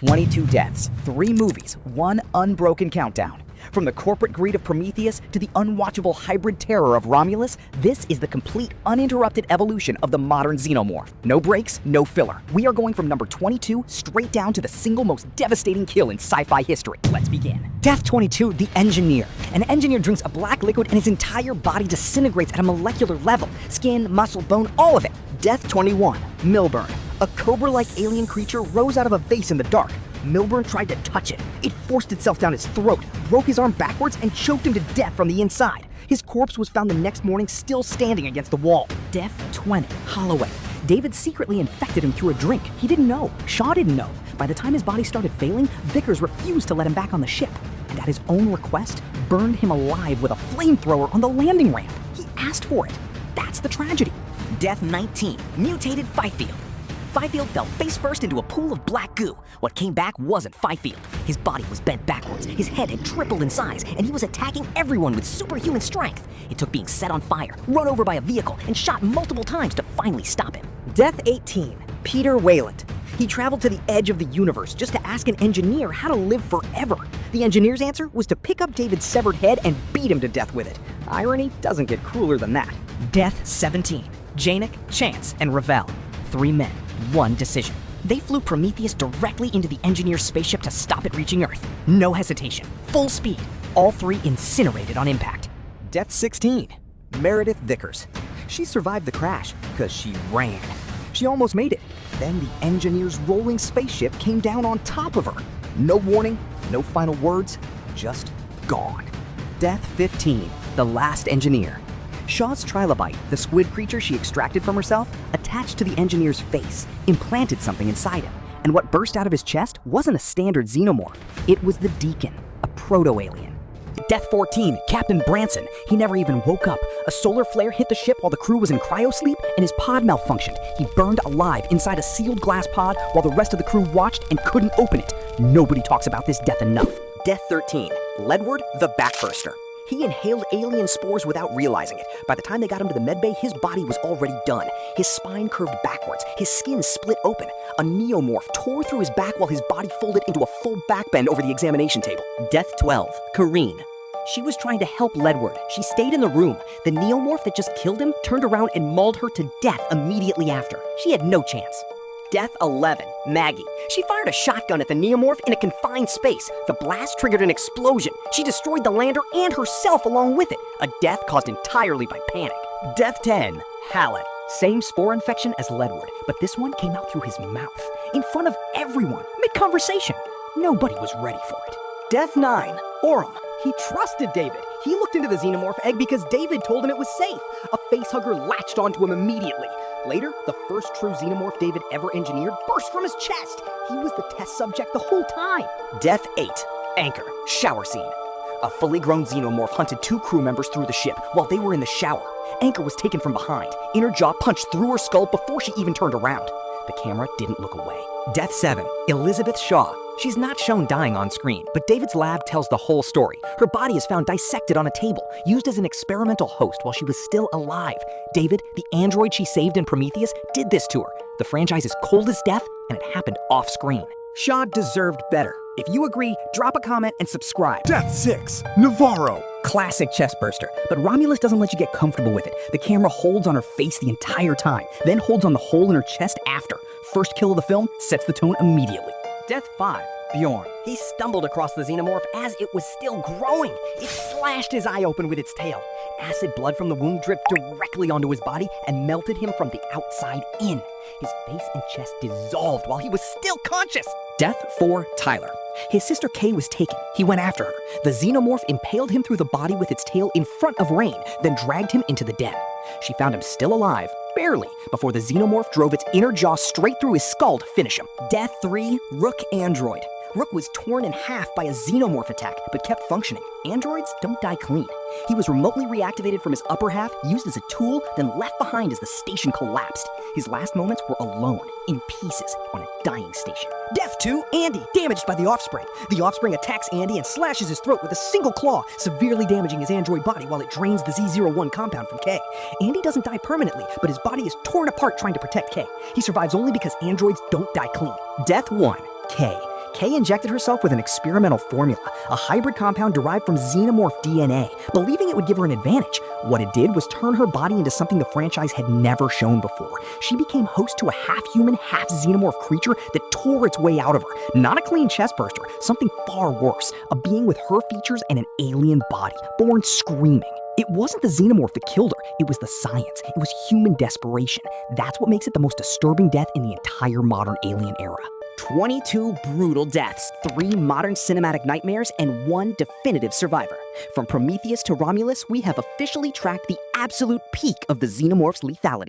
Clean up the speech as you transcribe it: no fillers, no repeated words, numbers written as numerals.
22 deaths, 3 movies, 1 unbroken countdown. From the corporate greed of Prometheus to the unwatchable hybrid terror of Romulus, this is the complete, uninterrupted evolution of the modern xenomorph. No breaks, no filler. We are going from number 22 straight down to the single most devastating kill in sci-fi history. Let's begin. Death 22, the Engineer. An engineer drinks a black liquid and his entire body disintegrates at a molecular level. Skin, muscle, bone, all of it. Death 21, Milburn. A cobra-like alien creature rose out of a vase in the dark. Milburn tried to touch it. It forced itself down his throat, broke his arm backwards, and choked him to death from the inside. His corpse was found the next morning still standing against the wall. Death 20, Holloway. David secretly infected him through a drink. He didn't know. Shaw didn't know. By the time his body started failing, Vickers refused to let him back on the ship, and at his own request, burned him alive with a flamethrower on the landing ramp. He asked for it. That's the tragedy. Death 19, Mutated Fifield. Fifield fell face first into a pool of black goo. What came back wasn't Fifield. His body was bent backwards, his head had tripled in size, and he was attacking everyone with superhuman strength. It took being set on fire, run over by a vehicle, and shot multiple times to finally stop him. Death 18, Peter Wayland. He traveled to the edge of the universe just to ask an engineer how to live forever. The engineer's answer was to pick up David's severed head and beat him to death with it. Irony doesn't get crueler than that. Death 17, Janik, Chance, and Ravel. 3 men. 1 decision. They flew Prometheus directly into the engineer's spaceship to stop it reaching Earth. No hesitation. Full speed. All 3 incinerated on impact. Death 16. Meredith Vickers. She survived the crash because she ran. She almost made it. Then the engineer's rolling spaceship came down on top of her. No warning, no final words, just gone. Death 15. The last engineer. Shaw's trilobite, the squid creature she extracted from herself, attached to the engineer's face, implanted something inside him. And what burst out of his chest wasn't a standard xenomorph. It was the Deacon, a proto-alien. Death 14, Captain Branson. He never even woke up. A solar flare hit the ship while the crew was in cryosleep, and his pod malfunctioned. He burned alive inside a sealed glass pod while the rest of the crew watched and couldn't open it. Nobody talks about this death enough. Death 13, Ledward the Backburster. He inhaled alien spores without realizing it. By the time they got him to the medbay, his body was already done. His spine curved backwards, his skin split open. A neomorph tore through his back while his body folded into a full backbend over the examination table. Death 12, Kareen. She was trying to help Ledward. She stayed in the room. The neomorph that just killed him turned around and mauled her to death immediately after. She had no chance. Death 11, Maggie. She fired a shotgun at the neomorph in a confined space. The blast triggered an explosion. She destroyed the lander and herself along with it. A death caused entirely by panic. Death 10, Hallett. Same spore infection as Ledward, but this one came out through his mouth, in front of everyone, mid-conversation. Nobody was ready for it. Death 9, Orem. He trusted David. He looked into the xenomorph egg because David told him it was safe. A facehugger latched onto him immediately. Later, the first true xenomorph David ever engineered burst from his chest. He was the test subject the whole time. Death 8, Anchor, shower scene. A fully grown xenomorph hunted 2 crew members through the ship while they were in the shower. Anchor was taken from behind. Inner jaw punched through her skull before she even turned around. The camera didn't look away. Death 7, Elizabeth Shaw. She's not shown dying on screen, but David's lab tells the whole story. Her body is found dissected on a table, used as an experimental host while she was still alive. David, the android she saved in Prometheus, did this to her. The franchise is cold as death, and it happened off-screen. Shaw deserved better. If you agree, drop a comment and subscribe. Death 6, Navarro. Classic chest burster, but Romulus doesn't let you get comfortable with it. The camera holds on her face the entire time, then holds on the hole in her chest after. First kill of the film sets the tone immediately. Death 5, Bjorn. He stumbled across the xenomorph as it was still growing. It slashed his eye open with its tail. Acid blood from the wound dripped directly onto his body and melted him from the outside in. His face and chest dissolved while he was still conscious. Death 4, Tyler. His sister Kay was taken. He went after her. The xenomorph impaled him through the body with its tail in front of Rain, then dragged him into the den. She found him still alive, barely, before the xenomorph drove its inner jaw straight through his skull to finish him. Death 3, Rook Android. Rook was torn in half by a xenomorph attack, but kept functioning. Androids don't die clean. He was remotely reactivated from his upper half, used as a tool, then left behind as the station collapsed. His last moments were alone, in pieces, on a dying station. Death 2, Andy, damaged by the Offspring. The Offspring attacks Andy and slashes his throat with a single claw, severely damaging his android body while it drains the Z01 compound from K. Andy doesn't die permanently, but his body is torn apart trying to protect K. He survives only because androids don't die clean. Death 1, K. Kay injected herself with an experimental formula, a hybrid compound derived from xenomorph DNA, believing it would give her an advantage. What it did was turn her body into something the franchise had never shown before. She became host to a half-human, half-xenomorph creature that tore its way out of her. Not a clean chestburster, something far worse, a being with her features and an alien body, born screaming. It wasn't the xenomorph that killed her, it was the science. It was human desperation. That's what makes it the most disturbing death in the entire modern Alien era. 22 brutal deaths, 3 modern cinematic nightmares, and 1 definitive survivor. From Prometheus to Romulus, we have officially tracked the absolute peak of the xenomorph's lethality.